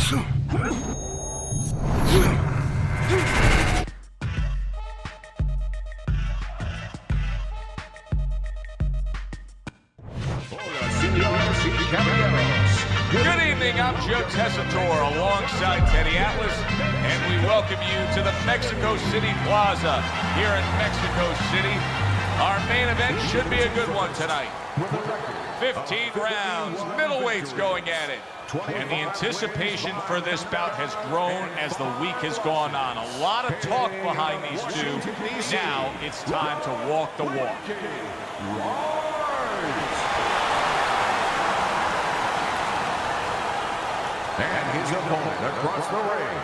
Good evening, I'm Joe Tessitore alongside Teddy Atlas, and we welcome you to the Mexico City Plaza here in Mexico City. Our main event should be a good one tonight. 15 rounds, middleweights going at it. And the anticipation for this bout has grown as the week has gone on. A lot of talk behind these two. Now it's time to walk the walk. And his opponent across the ring,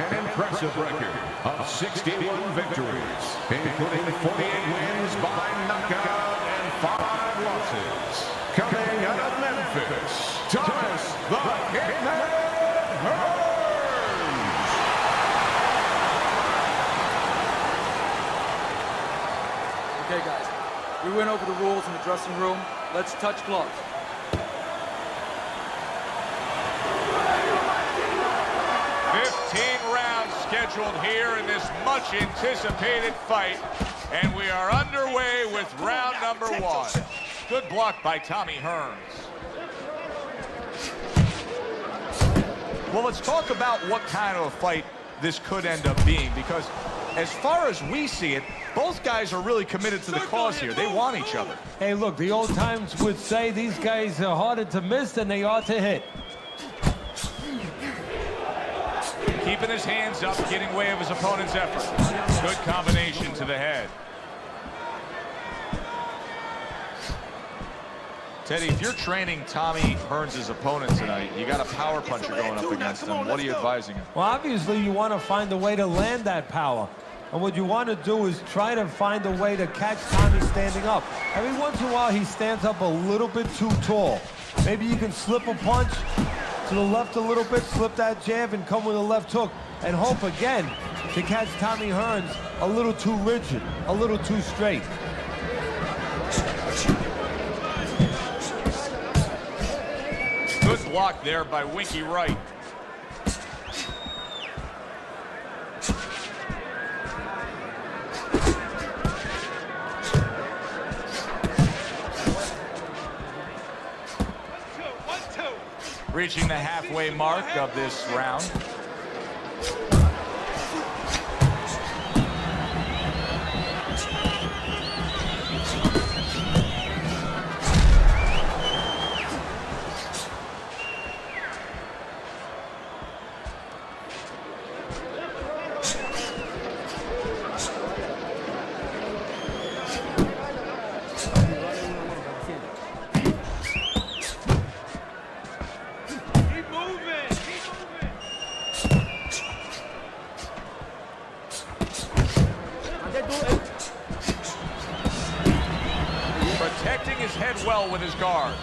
an impressive record of 61 victories, including 48 wins by knockout and 5 losses. Coming out of Memphis, Thomas the Hitman Hearns. Okay, guys, we went over the rules in the dressing room. Let's touch gloves. Scheduled here in this much anticipated fight, and we are underway with round number 1. Good block by Tommy Hearns. Well, let's talk about what kind of a fight this could end up being, because as far as we see it, both guys are really committed to the cause here. They want each other. Hey, look, the old times would say these guys are harder to miss than they are to hit. Keeping his hands up, getting way of his opponent's effort. Good combination to the head. Teddy, if you're training Tommy Hearns' opponent tonight, you got a power puncher going up against him. What are you advising him? Well, obviously, you want to find a way to land that power. And what you want to do is try to find a way to catch Tommy standing up. Every once in a while, he stands up a little bit too tall. Maybe you can slip a punch to the left a little bit, slip that jab, and come with a left hook, and hope again to catch Tommy Hearns a little too rigid, a little too straight. Good block there by Winky Wright. Reaching the halfway mark of this round. Protecting his head well with his guard.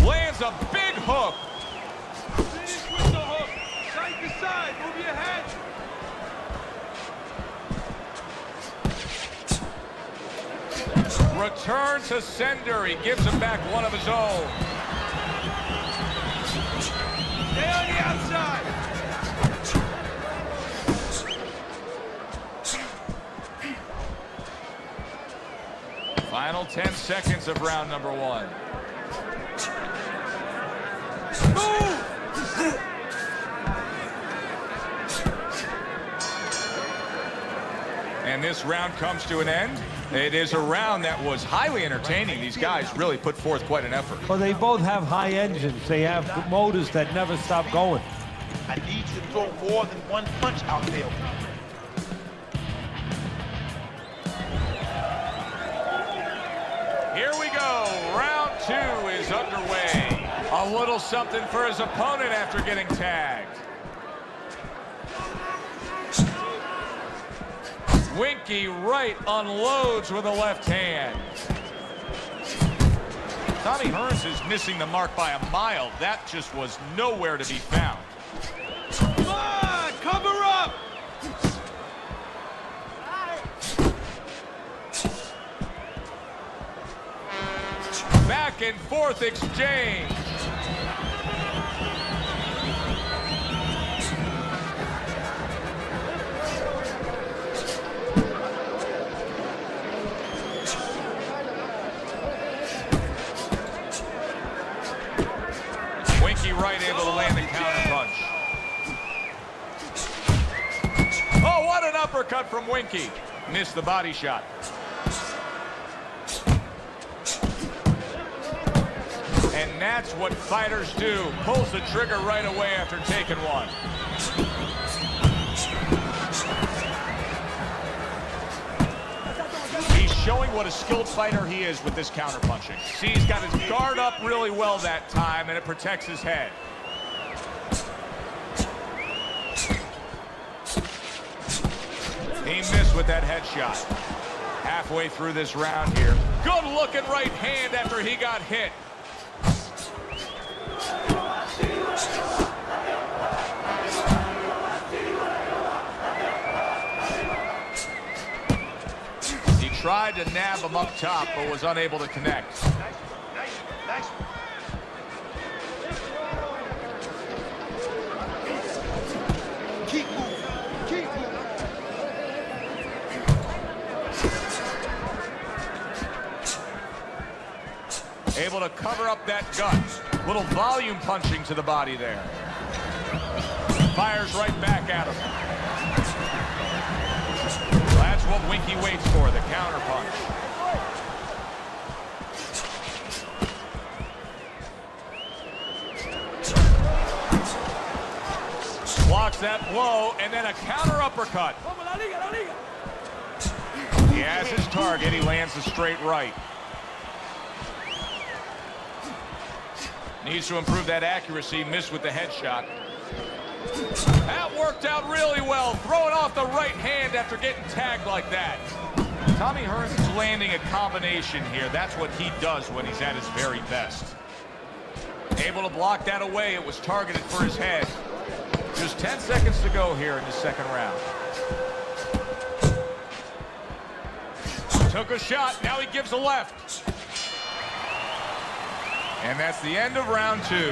Lands a big hook. Finish with the hook. Side to side. Move your head. Return to sender. He gives him back one of his own. Stay on the outside. Final 10 seconds of round number 1. And this round comes to an end. It is a round that was highly entertaining. These guys really put forth quite an effort. Well, they both have high engines. They have motors that never stop going. I need you to throw more than one punch out there. Here we go. Round 2 is underway. A little something for his opponent after getting tagged. Winky Wright unloads with a left hand. Tommy Hearns is missing the mark by a mile. That just was nowhere to be found. Come on, back and forth exchange. Wright able to land the counter punch. Oh, what an uppercut from Winky. Missed the body shot. And that's what fighters do. Pulls the trigger right away after taking one. He's showing what a skilled fighter he is with this counter punching. See, he's got his guard up really well that time, and it protects his head. He missed with that headshot. Halfway through this round here. Good looking right hand after he got hit. He tried to nab him up top, but was unable to connect. Nice. Keep moving. Able to cover up that gut. Little volume punching to the body there. Fires right back at him. Well, that's what Winky waits for, the counter punch. Blocks that blow, and then a counter uppercut. He has his target. He lands the straight right. Needs to improve that accuracy. Missed with the headshot. That worked out really well. Throwing off the right hand after getting tagged like that. Tommy Hearns is landing a combination here. That's what he does when he's at his very best. Able to block that away. It was targeted for his head. Just 10 seconds to go here in the second round. Took a shot. Now he gives a left. And that's the end of round two.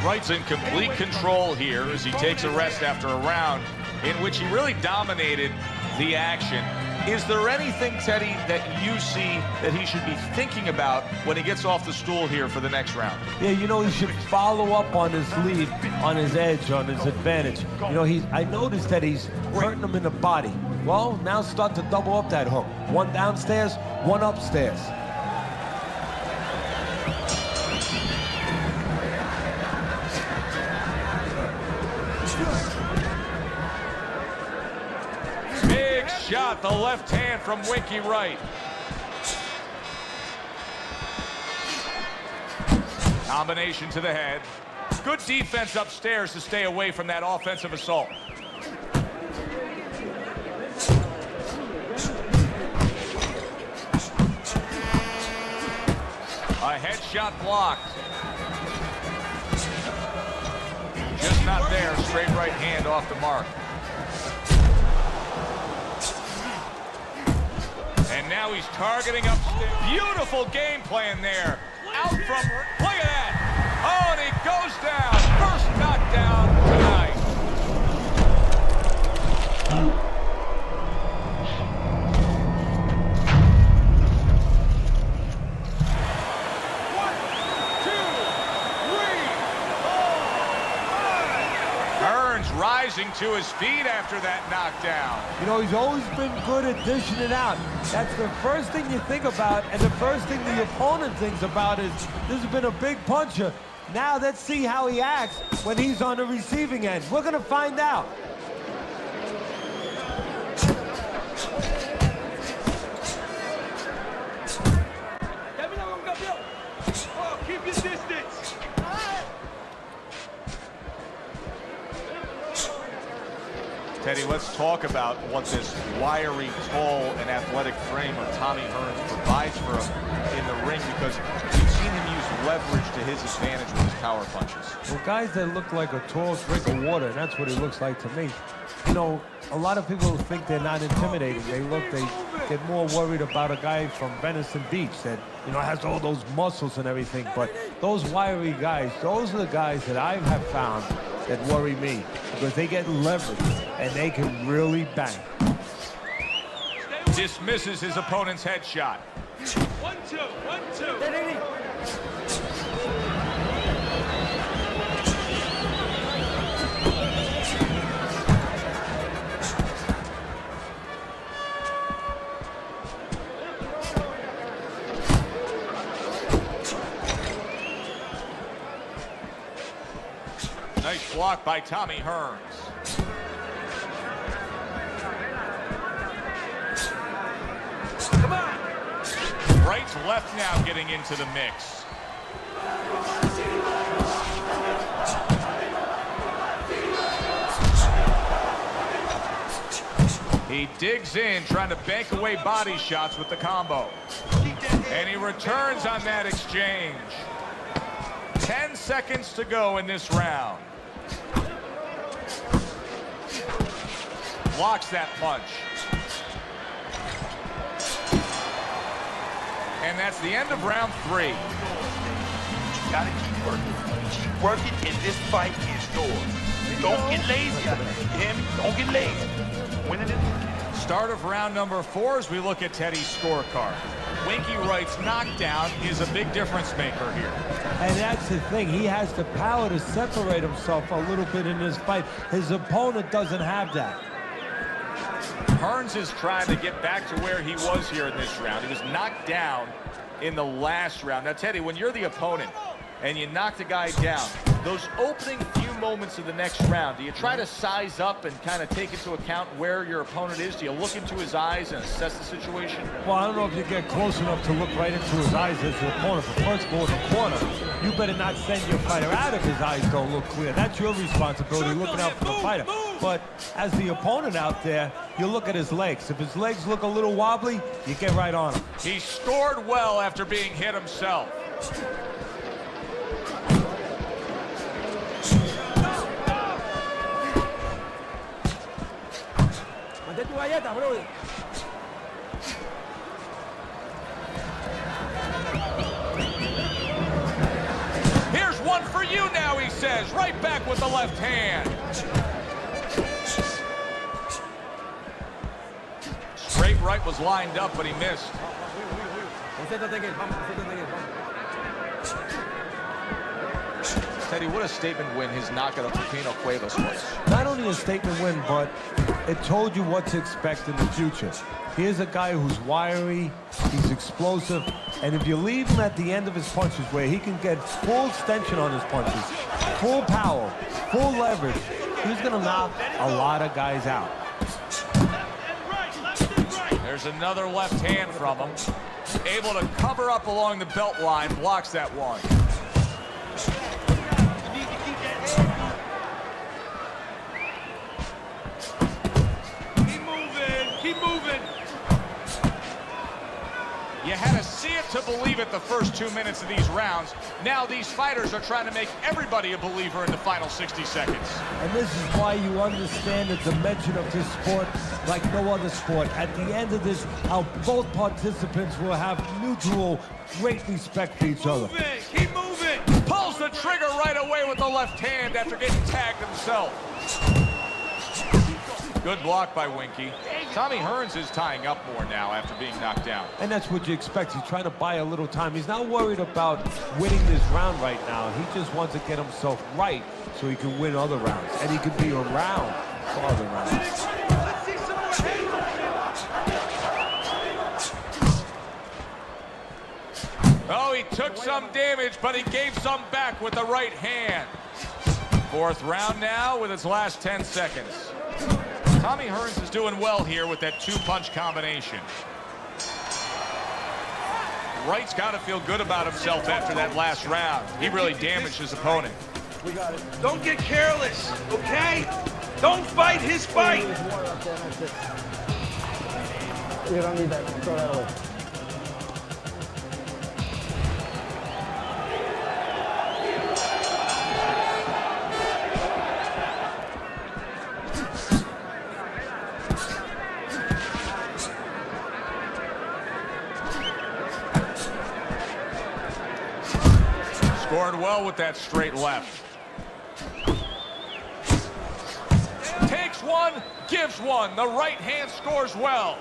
Wright's in complete control here as he takes a rest after a round in which he really dominated the action. Is there anything, Teddy, that you see that he should be thinking about when he gets off the stool here for the next round? Yeah, you know, he should follow up on his lead, on his edge, on his advantage. You know, I noticed that he's hurting him in the body. Well, now start to double up that hook. One downstairs, one upstairs. Big shot, the left hand from Winky Wright. Combination to the head. Good defense upstairs to stay away from that offensive assault. A headshot blocked. Just not there. Straight right hand off the mark. And now he's targeting upstairs. Beautiful game plan there. Out from, look at that. Oh, and he goes down. First knockdown tonight. Rising to his feet after that knockdown. You know, he's always been good at dishing it out. That's the first thing you think about, and the first thing the opponent thinks about is, this has been a big puncher. Now let's see how he acts when he's on the receiving end. We're gonna find out. Oh, keep your distance. Teddy, let's talk about what this wiry, tall, and athletic frame of Tommy Hearns provides for him in the ring, because we've seen him use leverage to his advantage with his power punches. Well, guys that look like a tall drink of water, and that's what he looks like to me. You know, a lot of people think they're not intimidating. They get more worried about a guy from Venice Beach that, you know, has all those muscles and everything. But those wiry guys, those are the guys that I have found that worry me because they get leverage and they can really bang. Dismisses his opponent's headshot. 1-2, 1-2. Nice block by Tommy Hearns. Come on. Wright's left now getting into the mix. He digs in, trying to bank away body shots with the combo. And he returns on that exchange. 10 seconds to go in this round. Blocks that punch. And that's the end of round 3. You gotta keep working. Keep working, and this fight is yours. Don't get lazy out there. You hear me? Don't get lazy. Winning it. Start of round number 4 as we look at Teddy's scorecard. Winky Wright's knockdown is a big difference maker here. And that's the thing. He has the power to separate himself a little bit in this fight. His opponent doesn't have that. Hearns is trying to get back to where he was here in this round. He was knocked down in the last round. Now, Teddy, when you're the opponent and you knock the guy down, those opening few moments of the next round, do you try to size up and kind of take into account where your opponent is? Do you look into his eyes and assess the situation? Well, I don't know if you get close enough to look right into his eyes as your opponent. But first, go in the corner. You better not send your fighter out if his eyes don't look clear. That's your responsibility, looking out for the fighter. But as the opponent out there, you look at his legs. If his legs look a little wobbly, you get right on him. He scored well after being hit himself. Here's one for you now, he says, right back with the left hand. Straight right was lined up, but he missed. Teddy, what a statement win his knockout of Pepino Cuevas was. Not only a statement win, but it told you what to expect in the future. Here's a guy who's wiry, he's explosive, and if you leave him at the end of his punches where he can get full extension on his punches, full power, full leverage, he's gonna knock a lot of guys out. There's another left hand from him. Able to cover up along the belt line, blocks that one. Keep moving. You had to see it to believe it the first 2 minutes of these rounds. Now these fighters are trying to make everybody a believer in the final 60 seconds. And this is why you understand the dimension of this sport like no other sport. At the end of this, how both participants will have mutual great respect for each other. Keep moving. Pulls the trigger right away with the left hand after getting tagged himself. Good block by Winky. Tommy Hearns is tying up more now after being knocked down. And that's what you expect. He's trying to buy a little time. He's not worried about winning this round right now. He just wants to get himself right so he can win other rounds. And he can be around for other rounds. Let's see some more head. Oh, he took some damage, but he gave some back with the right hand. Fourth round now with its last 10 seconds. Tommy Hearns is doing well here with that two-punch combination. Wright's got to feel good about himself after that last round. He really damaged his opponent. Don't get careless, okay? Don't fight his fight. You don't need that. Throw that away. well with that straight left. Takes one, gives one. The right hand scores well.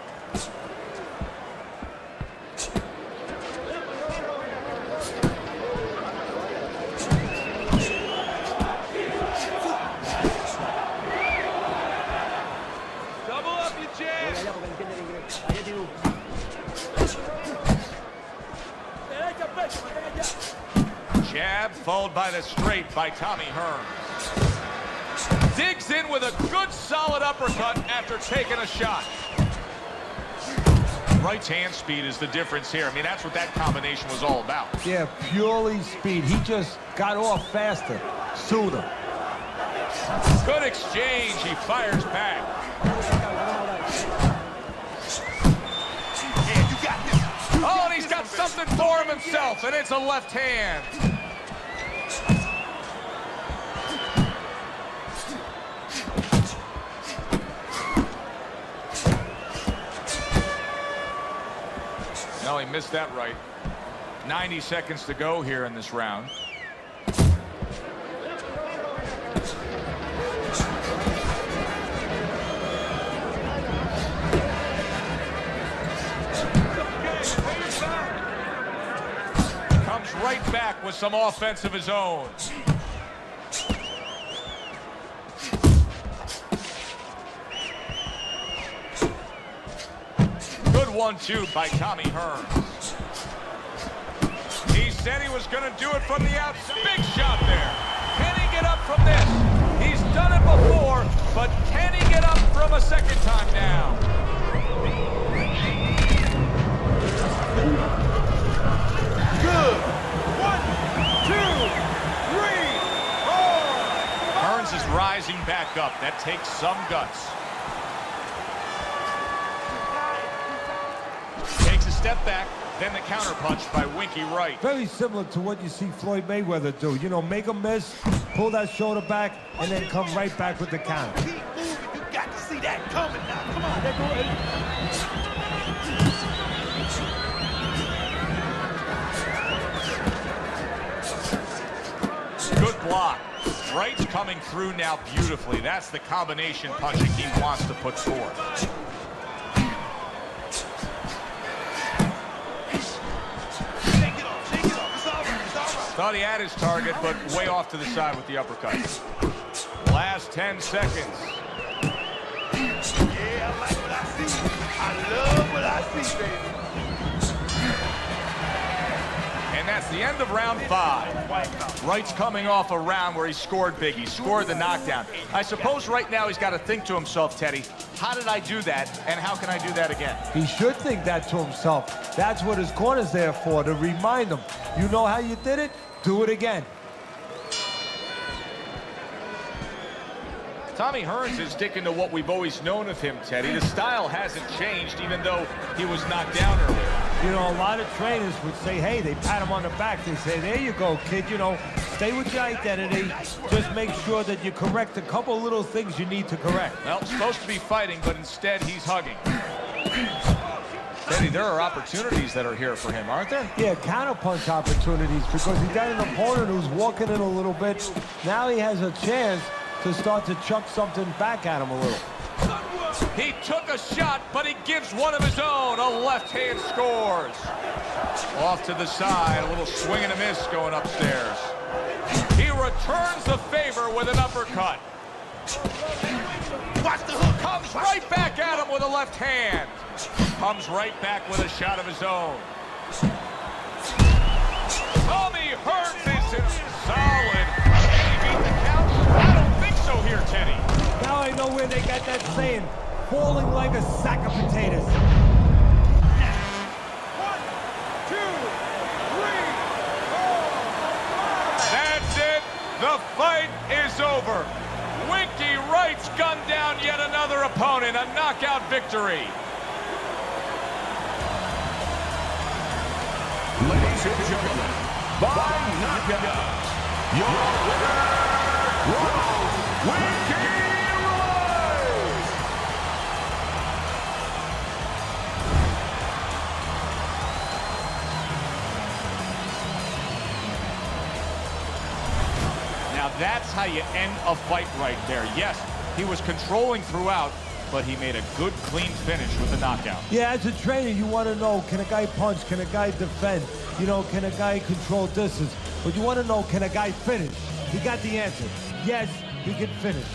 Double up, you jab. Jab followed by the straight by Tommy Hearns. Digs in with a good solid uppercut after taking a shot. Wright's hand speed is the difference here. I mean, that's what that combination was all about. Yeah, purely speed. He just got off faster, sooner. Good exchange. He fires back. Yeah, you got this. Oh, and he's got something for him himself, and it's a left hand. No, he missed that right. 90 seconds to go here in this round. Comes right back with some offense of his own. Good 1-2 by Tommy Hearns. He said he was going to do it from the outside. Big shot there. Can he get up from this? He's done it before, but can he get up from a second time now? Good. 1, 2, 3, 4. Hearns is rising back up. That takes some guts. Takes a step back, then the counterpunch by Winky Wright. Very similar to what you see Floyd Mayweather do. You know, make a miss, pull that shoulder back, and then come right back with the counter. Keep moving. You got to see that coming now. Come on. Good block. Wright's coming through now beautifully. That's the combination punching he wants to put forth. Thought he had his target, but way off to the side with the uppercut. Last 10 seconds. Yeah, I like what I see. I love what I see, baby. And that's the end of round 5. Wright's coming off a round where he scored big. He scored the knockdown. I suppose right now he's got to think to himself, Teddy, how did I do that, and how can I do that again? He should think that to himself. That's what his corner's there for, to remind him. You know how you did it? Do it again. Tommy Hearns is sticking to what we've always known of him, Teddy. The style hasn't changed, even though he was knocked down earlier. You know, a lot of trainers would say, hey, they pat him on the back. They say, there you go, kid. You know, stay with your identity. Just make sure that you correct a couple little things you need to correct. Well, supposed to be fighting, but instead he's hugging. Teddy, there are opportunities that are here for him, aren't there? Yeah, counterpunch opportunities, because he got an opponent who's walking in a little bit. Now he has a chance to start to chuck something back at him a little. He took a shot, but he gives one of his own. A left hand scores. Off to the side, a little swing and a miss going upstairs. He returns the favor with an uppercut. Watch the hook. Comes right back at him with a left hand. Comes right back with a shot of his own. Tommy Hearns is in solid. Can he beat the count? I don't think so here, Teddy. Now I know where they got that saying, falling like a sack of potatoes. 1, 2, 3, 4, 5. That's it. The fight is over. Winky Wright's gunned down yet another opponent. A knockout victory. Ladies and gentlemen, by knockout, your winner, Winky Wright! that's how you end a fight right there. Yes, he was controlling throughout, but he made a good, clean finish with the knockout. Yeah, as a trainer, you want to know, can a guy punch? Can a guy defend? You know, can a guy control distance? But you want to know, can a guy finish? He got the answer. Yes, he can finish.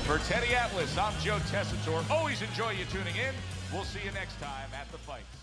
For Teddy Atlas, I'm Joe Tessitore. Always enjoy you tuning in. We'll see you next time at the fights.